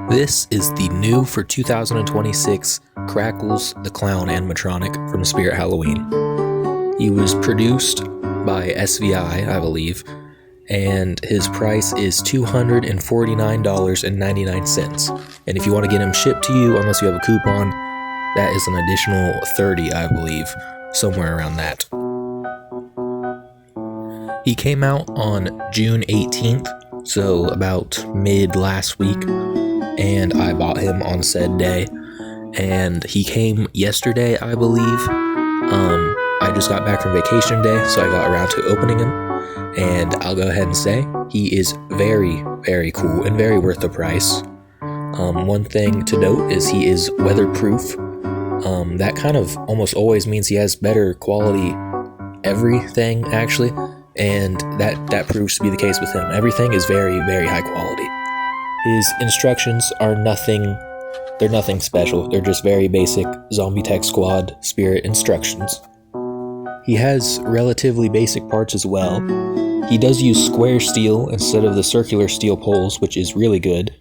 This is the new for 2026 Crackles the Clown animatronic from Spirit Halloween. He was produced by SVI, I believe, and his price is $249.99. And if you want to get him shipped to you, unless you have a coupon, that is an additional $30, I believe, somewhere around that. He came out on June 18th, so about mid last week, and I bought him on said day, and he came yesterday, I believe. I just got back from vacation day, so I got around to opening him, and I'll go ahead and say he is very, very cool and very worth the price. One thing to note is he is weatherproof. That kind of almost always means he has better quality everything, actually, and that proves to be the case with him. Everything is very, very high quality. His instructions are they're nothing special. They're just very basic Zombie Tech Squad Spirit instructions. He has relatively basic parts as well. He does use square steel instead of the circular steel poles, which is really good.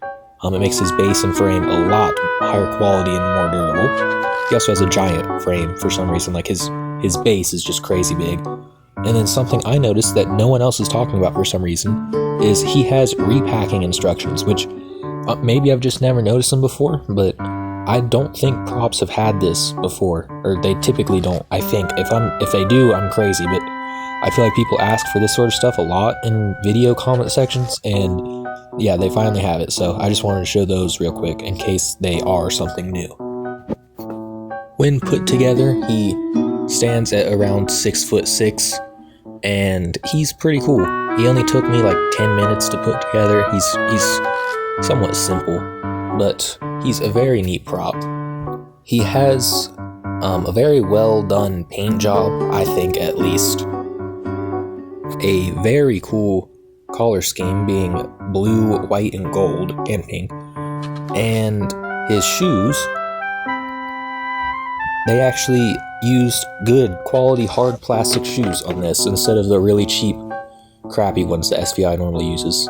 It makes his base and frame a lot higher quality and more durable. He also has a giant frame for some reason, like his base is just crazy big. And then something I noticed that no one else is talking about for some reason is he has repacking instructions, which maybe I've just never noticed them before, but I don't think props have had this before, or they typically don't. I think if they do, I'm crazy, but I feel like people ask for this sort of stuff a lot in video comment sections, and yeah, they finally have it. So I just wanted to show those real quick in case they are something new. When put together, he stands at around 6'6", and he's pretty cool. He only took me like 10 minutes to put together. He's somewhat simple, but he's a very neat prop. He has a very well done paint job, I think, at least. A very cool color scheme, being blue, white, and gold, and pink. And his shoes, they actually used good quality hard plastic shoes on this instead of the really cheap crappy ones that SVI normally uses.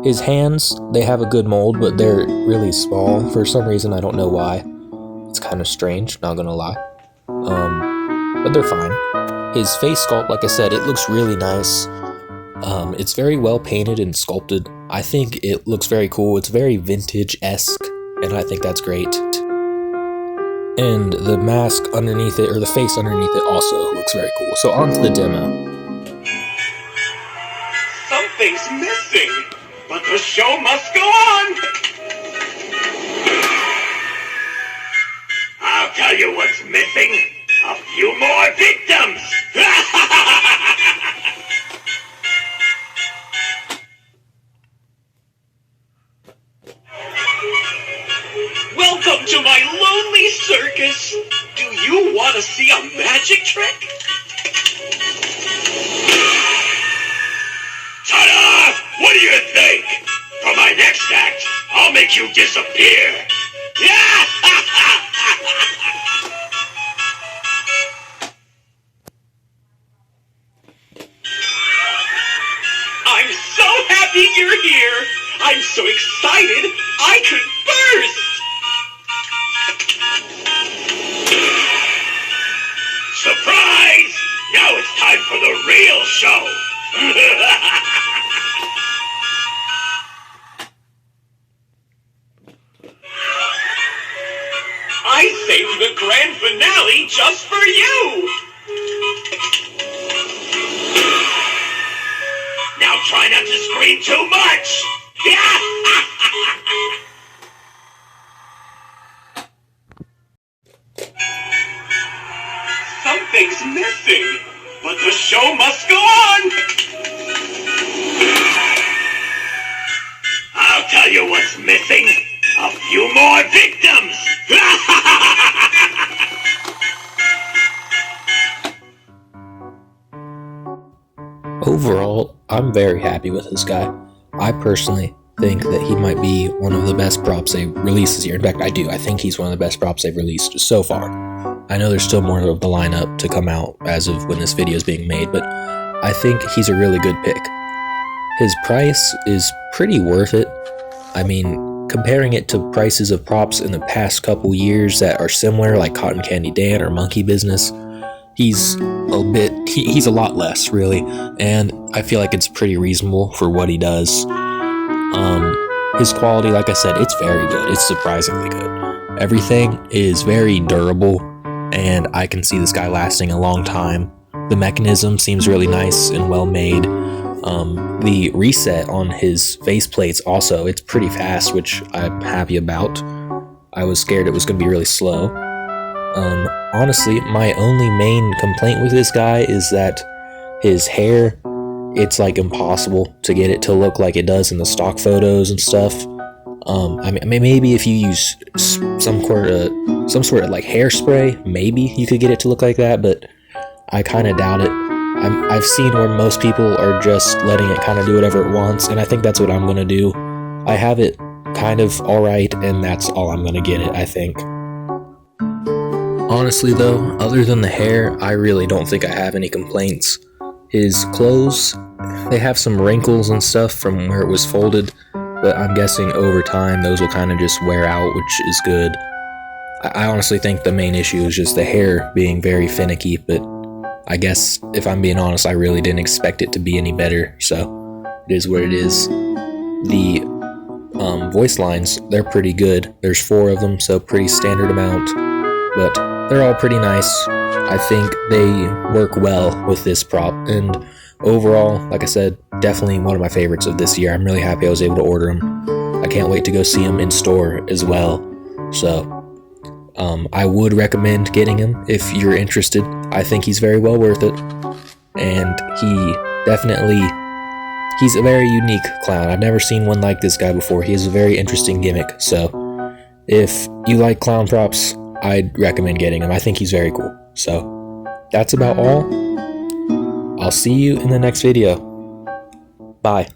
His hands, they have a good mold, but they're really small for some reason. I don't know why. It's kind of strange, not gonna lie. But they're fine. His face sculpt, like I said, it looks really nice. It's very well painted and sculpted. I think it looks very cool. It's very vintage-esque, and I think that's great. And the mask underneath it, or the face underneath it, also looks very cool. So on to the demo. Something's missing, but the show must go on. I'll tell you what's missing. A few more victims. Welcome to my lonely circus. Do you want to see a magic trick? Ta-da! What do you think? For my next act, I'll make you disappear. I'm so happy you're here. I'm so excited, I could burst. Surprise! Now it's time for the real show. I saved the grand finale just for you. Now try not to scream too much. Something's missing, but the show must go on. I'll tell you what's missing. A few more victims. Overall, I'm very happy with this guy. I personally think that he might be one of the best props they've released this year. In fact, I do. I think he's one of the best props they've released so far. I know there's still more of the lineup to come out as of when this video is being made, but I think he's a really good pick. His price is pretty worth it. I mean, comparing it to prices of props in the past couple years that are similar, like Cotton Candy Dan or Monkey Business, he's a lot less, really, and I feel like it's pretty reasonable for what he does. His quality, like I said, it's very good. It's surprisingly good. Everything is very durable, and I can see this guy lasting a long time. The mechanism seems really nice and well made. The reset on his faceplates also, it's pretty fast, which I'm happy about. I was scared it was going to be really slow. Honestly, my only main complaint with this guy is that his hair, it's like impossible to get it to look like it does in the stock photos and stuff. I mean, maybe if you use some sort of like hairspray, maybe you could get it to look like that, but I kind of doubt it. I've seen where most people are just letting it kind of do whatever it wants, and I think that's what I'm going to do. I have it kind of alright, and that's all I'm going to get it, I think. Honestly though, other than the hair, I really don't think I have any complaints. His clothes, they have some wrinkles and stuff from where it was folded, but I'm guessing over time those will kind of just wear out, which is good. I honestly think the main issue is just the hair being very finicky, but I guess if I'm being honest, I really didn't expect it to be any better, so it is what it is. The voice lines, they're pretty good. There's 4 of them, so pretty standard amount, but they're all pretty nice. I think they work well with this prop, and overall, like I said, definitely one of my favorites of this year. I'm really happy I was able to order them. I can't wait to go see them in store as well. So, I would recommend getting him if you're interested. I think he's very well worth it, and he's a very unique clown. I've never seen one like this guy before. He has a very interesting gimmick, so if you like clown props, I'd recommend getting him. I think he's very cool. So, that's about all. I'll see you in the next video. Bye.